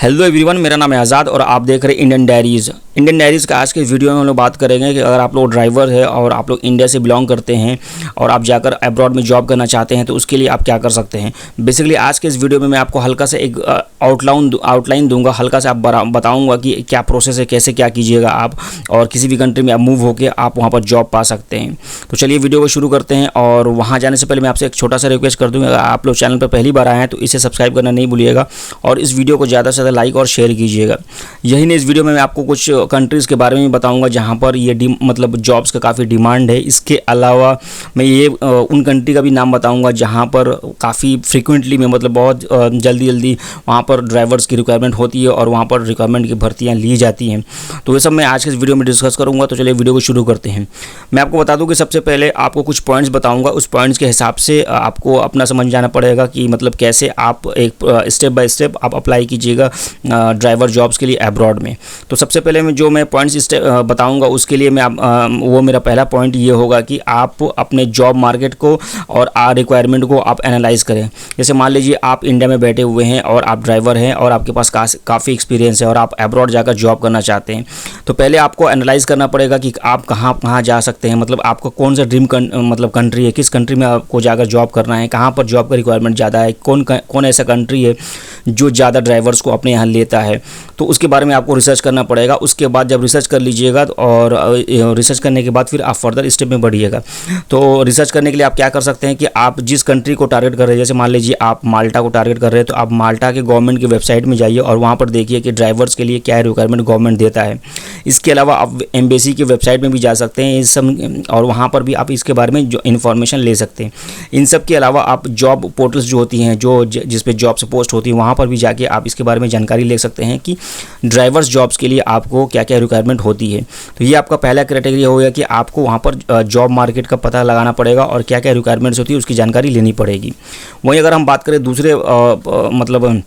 Hello everyone, मेरा नाम है आज़ाद और आप देख रहे हैं इंडियन डायरीज़। इंडियन डायरीज़ का आज के वीडियो में हम लोग बात करेंगे कि अगर आप लोग ड्राइवर है और आप लोग इंडिया से बिलोंग करते हैं और आप जाकर अब्रॉड में जॉब करना चाहते हैं तो उसके लिए आप क्या कर सकते हैं। बेसिकली आज के इस वीडियो में मैं आपको हल्का सा एक आउटलाइन दूंगा, हल्का सा आप बताऊँगा कि क्या प्रोसेस है, कैसे क्या कीजिएगा आप और किसी भी कंट्री में आप मूव होकर आप वहाँ पर जॉब पा सकते हैं। तो चलिए वीडियो को शुरू करते हैं। और वहाँ जाने से पहले मैं आपसे एक छोटा सा रिक्वेस्ट कर दूँगा, अगर आप लोग चैनल पर पहली बार आए हैं तो इसे सब्सक्राइब करना नहीं भूलिएगा और इस वीडियो को ज़्यादा से ज़्यादा लाइक और शेयर कीजिएगा। यही नहीं, इस वीडियो में मैं आपको कुछ कंट्रीज़ के बारे में बताऊंगा जहां पर ये मतलब जॉब्स का काफ़ी डिमांड है। इसके अलावा मैं ये उन कंट्री का भी नाम बताऊंगा जहां पर काफ़ी फ्रीक्वेंटली में मतलब बहुत जल्दी वहां पर ड्राइवर्स की रिक्वायरमेंट होती है और वहां पर रिक्वायरमेंट की भर्तियां ली जाती हैं। तो ये सब मैं आज के इस वीडियो में डिस्कस करूँगा। तो चलिए वीडियो को शुरू करते हैं। मैं आपको बता दूँ कि सबसे पहले आपको कुछ पॉइंट्स बताऊँगा, उस पॉइंट्स के हिसाब से आपको अपना समझ जाना पड़ेगा कि मतलब कैसे आप एक स्टेप बाय स्टेप आप अप्लाई कीजिएगा ड्राइवर जॉब्स के लिए अब्रॉड में। तो सबसे पहले मैं जो मैं पॉइंट्स बताऊंगा उसके लिए मैं वो मेरा पहला पॉइंट ये होगा कि आप अपने जॉब मार्केट को और रिक्वायरमेंट को आप एनालाइज करें। जैसे मान लीजिए आप इंडिया में बैठे हुए हैं और आप ड्राइवर हैं और आपके पास काफ़ी एक्सपीरियंस है और आप अब्रॉड जाकर जॉब करना चाहते हैं, तो पहले आपको एनालाइज करना पड़ेगा कि आप कहाँ जा सकते हैं। मतलब आपको कौन सा ड्रीम मतलब कंट्री है, किस कंट्री में आपको जाकर जॉब करना है, कहाँ पर जॉब का रिक्वायरमेंट ज़्यादा है, कौन ऐसा कंट्री है जो ज़्यादा ड्राइवर्स को अपने यहाँ लेता है। तो उसके बारे में आपको रिसर्च करना पड़ेगा। उसके बाद जब रिसर्च कर लीजिएगा और रिसर्च करने के बाद फिर आप फर्दर स्टेप में बढ़िएगा। तो रिसर्च करने के लिए आप क्या कर सकते हैं कि आप जिस कंट्री को टारगेट कर रहे हैं, जैसे मान लीजिए आप माल्टा को टारगेट कर रहे हैं, तो आप माल्टा के गवर्नमेंट की वेबसाइट में जाइए और वहाँ पर देखिए कि ड्राइवर्स के लिए क्या रिक्वायरमेंट गवर्नमेंट देता है। इसके अलावा आप एम्बेसी की वेबसाइट में भी जा सकते हैं इस सब, और वहाँ पर भी आप इसके बारे में जो इन्फॉर्मेशन ले सकते हैं। इन सब के अलावा आप जॉब पोर्टल्स जो होती हैं, जो जिस पे जॉब्स पोस्ट होती हैं, वहाँ पर भी जाके आप इसके बारे में जानकारी ले सकते हैं कि ड्राइवर्स जॉब्स के लिए आपको क्या क्या रिक्वायरमेंट होती है। तो ये आपका पहला क्राइटेरिया हो गया कि आपको वहाँ पर जॉब मार्केट का पता लगाना पड़ेगा और क्या क्या रिक्वायरमेंट्स होती है उसकी जानकारी लेनी पड़ेगी। वहीं अगर हम बात करें दूसरे मतलब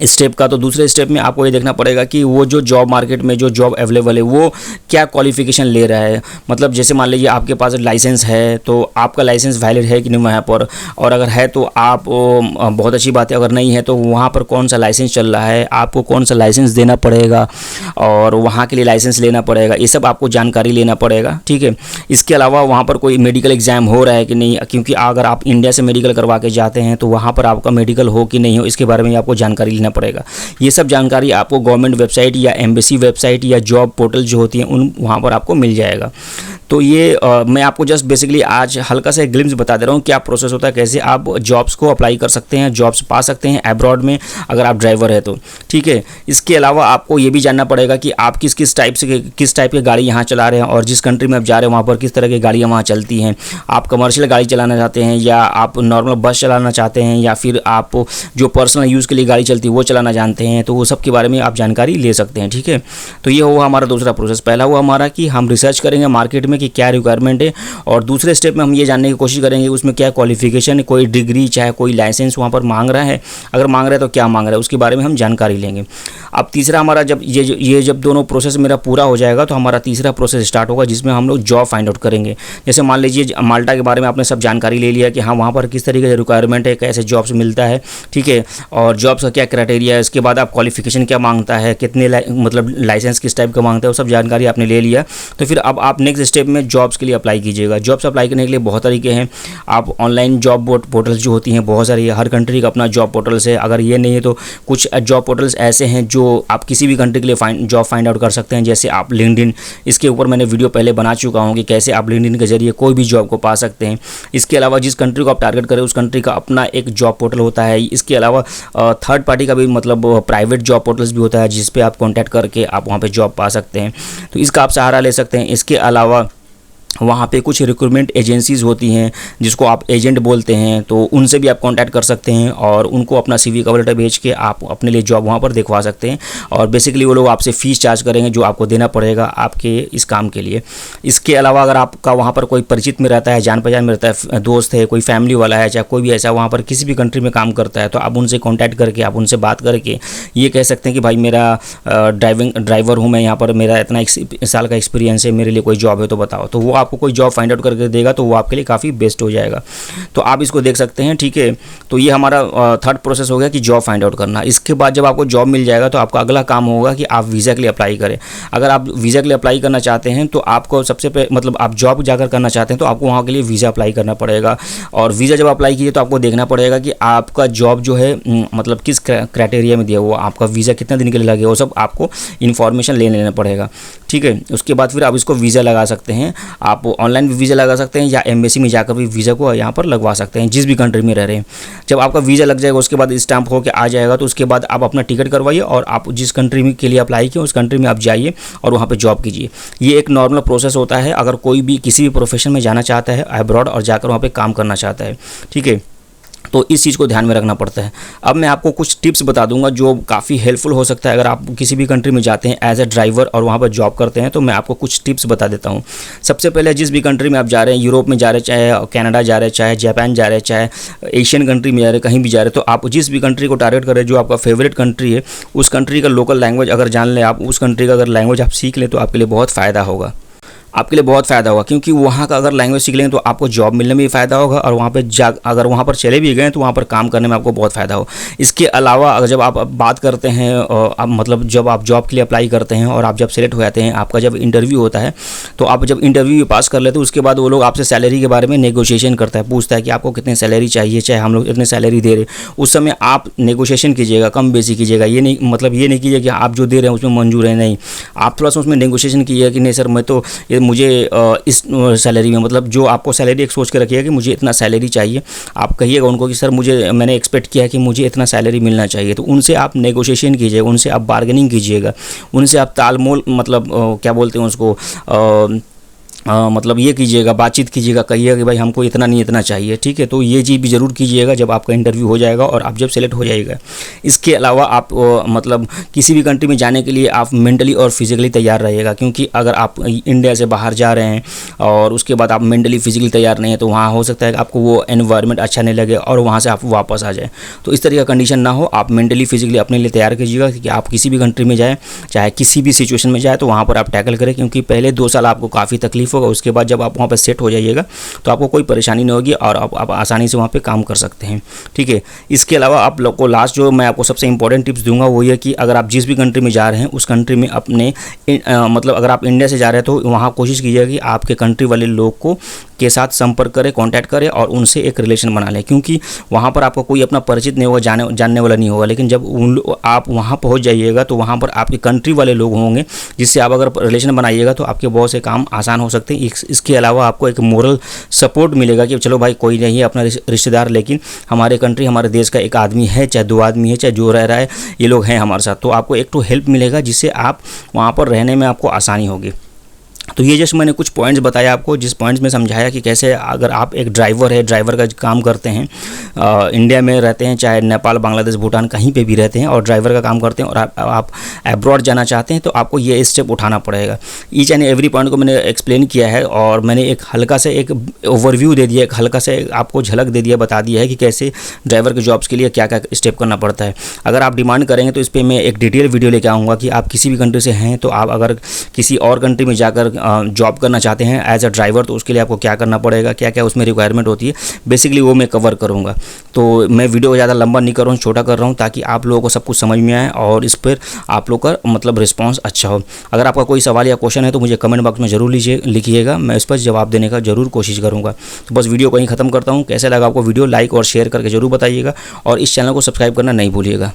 स्टेप का, तो दूसरे स्टेप में आपको ये देखना पड़ेगा कि वो जो जॉब मार्केट में जो जॉब अवेलेबल है वो क्या क्वालिफिकेशन ले रहा है। मतलब जैसे मान लीजिए आपके पास लाइसेंस है तो आपका लाइसेंस वैलिड है कि नहीं वहाँ पर, और अगर है तो आप बहुत अच्छी बात है, अगर नहीं है तो वहाँ पर कौन सा लाइसेंस चल रहा है, आपको कौन सा लाइसेंस देना पड़ेगा और वहाँ के लिए लाइसेंस लेना पड़ेगा। ये सब आपको जानकारी लेना पड़ेगा, ठीक है। इसके अलावा वहाँ पर कोई मेडिकल एग्ज़ाम हो रहा है कि नहीं, क्योंकि अगर आप इंडिया से मेडिकल करवा के जाते हैं तो वहाँ पर आपका मेडिकल हो कि नहीं हो, इसके बारे में आपको जानकारी लेना पड़ेगा। ये सब जानकारी आपको गवर्नमेंट वेबसाइट या एम्बेसी वेबसाइट या जॉब पोर्टल जो होती हैं उन वहाँ पर आपको मिल जाएगा। तो ये मैं आपको जस्ट बेसिकली आज हल्का सा एक ग्लिम्स बता दे रहा हूँ क्या प्रोसेस होता है, कैसे आप जॉब्स को अप्लाई कर सकते हैं, जॉब्स पा सकते हैं अब्रॉड में अगर आप ड्राइवर है तो, ठीक है। इसके अलावा आपको ये भी जानना पड़ेगा कि आप किस टाइप की गाड़ी यहाँ चला रहे हैं और जिस कंट्री में आप जा रहे हैं वहाँ पर किस तरह की गाड़ियाँ वहाँ चलती हैं। आप कमर्शियल गाड़ी चलाना चाहते हैं या आप नॉर्मल बस चलाना चाहते हैं या फिर आप जो पर्सनल यूज़ के लिए गाड़ी चलती है वो चलाना जानते हैं, तो वो सब के बारे में आप जानकारी ले सकते हैं, ठीक है। तो ये हुआ हमारा दूसरा प्रोसेस। पहला हुआ हमारा कि हम रिसर्च करेंगे मार्केट में कि क्या रिक्वायरमेंट है, और दूसरे स्टेप में हम ये जानने की कोशिश करेंगे उसमें क्या क्वालिफिकेशन है, कोई डिग्री चाहे कोई लाइसेंस वहाँ पर मांग रहा है, अगर मांग रहा है तो क्या मांग रहा है, उसके बारे में हम जानकारी लेंगे। अब तीसरा हमारा जब जब दोनों प्रोसेस मेरा पूरा हो जाएगा तो हमारा तीसरा प्रोसेस स्टार्ट होगा जिसमें हम लोग जॉब फाइंड आउट करेंगे। जैसे मान लीजिए माल्टा के बारे में आपने सब जानकारी ले लिया कि हाँ वहाँ पर किस तरीके से रिक्वायरमेंट है, कैसे जॉब्स मिलता है, ठीक है, और जॉब्स का क्या क्राइटेरिया है। इसके बाद आप क्वालिफिकेशन क्या मांगता है, कितने मतलब लाइसेंस किस टाइप का मांगता है, वो सब जानकारी आपने ले लिया। तो फिर अब आप नेक्स्ट स्टेप में जॉब्स के लिए अप्लाई कीजिएगा। जॉब्स अप्लाई करने के लिए बहुत तरीके हैं। आप ऑनलाइन जॉब पोर्टल्स जो होती हैं बहुत सारी है, हर कंट्री का अपना जॉब पोर्टल्स है। अगर ये नहीं है तो कुछ जॉब पोर्टल्स ऐसे हैं जो आप किसी भी कंट्री के लिए जॉब फाइंड आउट कर सकते हैं। जैसे आप लिंक्डइन, इसके ऊपर मैंने वीडियो पहले बना चुका हूँ कि कैसे आप लिंक्डइन के जरिए कोई भी जॉब को पा सकते हैं। इसके अलावा जिस कंट्री को आप टारगेट करें उस कंट्री का अपना एक जॉब पोर्टल होता है। इसके अलावा थर्ड पार्टी का भी मतलब प्राइवेट जॉब पोर्टल्स भी होता है जिस पे आप कांटेक्ट करके आप वहाँ पे जॉब पा सकते हैं, तो इसका आप सहारा ले सकते हैं। इसके अलावा वहाँ पे कुछ रिक्रूटमेंट एजेंसीज़ होती हैं जिसको आप एजेंट बोलते हैं, तो उनसे भी आप कांटेक्ट कर सकते हैं और उनको अपना CV कवर लेटर भेज के आप अपने लिए जॉब वहाँ पर दिखवा सकते हैं। और बेसिकली वो लोग आपसे फ़ीस चार्ज करेंगे जो आपको देना पड़ेगा आपके इस काम के लिए। इसके अलावा अगर आपका वहाँ पर कोई परिचित में रहता है, जान पहचान में रहता है, दोस्त है, कोई फैमिली वाला है, चाहे कोई भी ऐसा वहाँ पर किसी भी कंट्री में काम करता है, तो आप उनसे कॉन्टैक्ट करके आप उनसे बात करके ये कह सकते हैं कि भाई मेरा ड्राइवर हूँ मैं, यहाँ पर मेरा इतना साल का एक्सपीरियंस है, मेरे लिए कोई जॉब है तो बताओ। तो वो आपको कोई जॉब फाइंड आउट करके देगा तो वो आपके लिए काफ़ी बेस्ट हो जाएगा। तो आप इसको देख सकते हैं, ठीक है। तो ये हमारा थर्ड प्रोसेस हो गया कि जॉब फाइंड आउट करना। इसके बाद जब आपको जॉब मिल जाएगा तो आपका अगला काम होगा कि आप वीज़ा के लिए अप्लाई करें। अगर आप वीज़ा के लिए अप्लाई करना चाहते हैं तो आपको सबसे पहले मतलब आप जॉब जाकर करना चाहते हैं तो आपको वहाँ के लिए वीज़ा अप्लाई करना पड़ेगा। और वीज़ा जब अप्लाई कीजिए तो आपको देखना पड़ेगा कि आपका जॉब जो है मतलब किस क्राइटेरिया में दिया हुआ, आपका वीज़ा कितने दिन के लिए लगेगा, वो सब आपको इन्फॉर्मेशन ले लेना पड़ेगा, ठीक है। उसके बाद फिर आप इसको वीज़ा लगा सकते हैं। आप ऑनलाइन भी वीज़ा लगा सकते हैं या एम्बेसी में जाकर भी वीज़ा को यहाँ पर लगवा सकते हैं, जिस भी कंट्री में रह रहे हैं। जब आपका वीज़ा लग जाएगा उसके बाद स्टैम्प होकर आ जाएगा तो उसके बाद आप अपना टिकट करवाइए और आप जिस कंट्री में के लिए अप्लाई किए उस कंट्री में आप जाइए और वहाँ पे जॉब कीजिए। ये एक नॉर्मल प्रोसेस होता है अगर कोई भी किसी भी प्रोफेशन में जाना चाहता है अब्रॉड और जाकर वहाँ पे काम करना चाहता है, ठीक है। तो इस चीज़ को ध्यान में रखना पड़ता है। अब मैं आपको कुछ टिप्स बता दूंगा जो काफ़ी हेल्पफुल हो सकता है अगर आप किसी भी कंट्री में जाते हैं एज ए ड्राइवर और वहाँ पर जॉब करते हैं। तो मैं आपको कुछ टिप्स बता देता हूँ। सबसे पहले जिस भी कंट्री में आप जा रहे हैं, यूरोप में जा रहे हैं, चाहे कनाडा जा रहे हैं, चाहे जापान जा रहे हैं, चाहे एशियन कंट्री में जा रहे हैं, कहीं भी जा रहे हैं, तो आप जिस भी कंट्री को टारगेट करें जो आपका फेवरेट कंट्री है उस कंट्री का लोकल लैंग्वेज अगर जान लें, आप उस कंट्री का अगर लैंग्वेज आप सीख लें तो आपके लिए बहुत फ़ायदा होगा। आपके लिए बहुत फ़ायदा होगा क्योंकि वहाँ का अगर लैंग्वेज सीख लेंगे तो आपको जॉब मिलने में भी फ़ायदा होगा और वहाँ पे अगर वहाँ पर चले भी गए तो वहाँ पर काम करने में आपको बहुत फ़ायदा हो। इसके अलावा अगर जब आप बात करते हैं आप मतलब जब आप जॉब के लिए अप्लाई करते हैं और आप जब सेलेक्ट हो जाते हैं, आपका जब इंटरव्यू होता है तो आप जब इंटरव्यू पास कर लेते हैं उसके बाद वो लोग आपसे सैलरी के बारे में नेगोशिएशन करता है, पूछता है कि आपको कितनी सैलरी चाहिए, चाहे हम लोग इतने सैलरी दे रहे, उस समय आप नेगोशिएशन कीजिएगा, कम बेसी कीजिएगा। ये नहीं मतलब ये नहीं कीजिए कि आप जो दे रहे हैं उसमें मंजूर है, नहीं, आप थोड़ा सा उसमें नेगोशिएशन कीजिएगा कि नहीं सर मैं तो ये मुझे इस सैलरी में मतलब जो आपको सैलरी एक सोच के रखिएगा कि मुझे इतना सैलरी चाहिए। आप कहिएगा उनको कि सर मैंने एक्सपेक्ट किया है कि मुझे इतना सैलरी मिलना चाहिए। तो उनसे आप नेगोशिएशन कीजिएगा, उनसे आप बार्गेनिंग कीजिएगा, उनसे आप तालमोल मतलब क्या बोलते हैं उसको मतलब ये कीजिएगा, बातचीत कीजिएगा, कहिएगा कि भाई हमको इतना नहीं इतना चाहिए, ठीक है। तो ये चीज़ भी ज़रूर कीजिएगा जब आपका इंटरव्यू हो जाएगा और आप जब सेलेक्ट हो जाएगा। इसके अलावा आप मतलब किसी भी कंट्री में जाने के लिए आप मेंटली और फिजिकली तैयार रहिएगा क्योंकि अगर आप इंडिया से बाहर जा रहे हैं और उसके बाद आप मेंटली फिजिकली तैयार नहीं है तो वहाँ हो सकता है कि आपको वो एनवायरनमेंट अच्छा नहीं लगे और वहाँ से आप वापस आ जाए। तो इस तरह का कंडीशन ना हो, आप मेंटली फिजिकली अपने लिए तैयार कीजिएगा कि आप किसी भी कंट्री में जाएँ, चाहे किसी भी सिचुएशन में जाए तो वहाँ पर आप टैकल करें क्योंकि पहले 2 साल आपको काफ़ी तकलीफ होगा, उसके बाद जब आप वहाँ पर सेट हो जाइएगा तो आपको कोई परेशानी नहीं होगी और आप आसानी से वहाँ पे काम कर सकते हैं, ठीक है। इसके अलावा आप लोग को लास्ट जो मैं आपको सबसे इंपॉर्टेंट टिप्स दूंगा वो ये कि अगर आप जिस भी कंट्री में जा रहे हैं उस कंट्री में अपने मतलब अगर आप इंडिया से जा रहे हैं तो वहाँ कोशिश कीजिएगा कि आपके कंट्री वाले लोग को के साथ संपर्क करें, कांटेक्ट करें और उनसे एक रिलेशन बना लें क्योंकि वहाँ पर आपका कोई अपना परिचित नहीं होगा, जानने वाला नहीं होगा। लेकिन जब आप वहाँ पहुँच जाइएगा तो वहाँ पर आपके कंट्री वाले लोग होंगे जिससे आप अगर रिलेशन बनाइएगा तो आपके बहुत से काम आसान हो सकते हैं। इसके अलावा आपको एक मोरल सपोर्ट मिलेगा कि चलो भाई कोई नहीं है अपना रिश्तेदार, लेकिन हमारे कंट्री हमारे देश का एक आदमी है, चाहे 2 आदमी है, चाहे जो रह रहा है, ये लोग हैं हमारे साथ। तो आपको एक तो हेल्प मिलेगा जिससे आप वहाँ पर रहने में आपको आसानी होगी। तो ये जस्ट मैंने कुछ पॉइंट्स बताया आपको, जिस पॉइंट्स में समझाया कि कैसे अगर आप एक ड्राइवर है, ड्राइवर का काम करते हैं, इंडिया में रहते हैं, चाहे नेपाल, बांग्लादेश, भूटान कहीं पे भी रहते हैं और ड्राइवर का काम करते हैं और आप अब्रॉड जाना चाहते हैं तो आपको ये स्टेप उठाना पड़ेगा। ईच एंड एवरी पॉइंट को मैंने एक्सप्लेन किया है और मैंने एक हल्का से एक ओवरव्यू दे दिया, एक हल्का से आपको झलक दे दिया, बता दिया है कि कैसे ड्राइवर के जॉब्स के लिए क्या क्या स्टेप करना पड़ता है। अगर आप डिमांड करेंगे तो इस पर मैं एक डिटेल वीडियो लेके आऊँगा कि आप किसी भी कंट्री से हैं तो आप अगर किसी और कंट्री में जाकर जॉब करना चाहते हैं एज अ ड्राइवर तो उसके लिए आपको क्या करना पड़ेगा, क्या क्या उसमें रिक्वायरमेंट होती है, बेसिकली वो मैं कवर करूँगा। तो मैं वीडियो को ज़्यादा लंबा नहीं कर रहा हूँ, छोटा कर रहा हूँ ताकि आप लोगों को सब कुछ समझ में आए और इस पर आप लोग का मतलब रिस्पांस अच्छा हो। अगर आपका कोई सवाल या क्वेश्चन है तो मुझे कमेंट बॉक्स में ज़रूर लिखिएगा, मैं इस पर जवाब देने का ज़रूर कोशिश करूँगा। तो बस वीडियो को यहीं ख़त्म करता हूँ। कैसे लगा आपको वीडियो, लाइक और शेयर करके ज़रूर बताइएगा और इस चैनल को सब्सक्राइब करना नहीं भूलिएगा।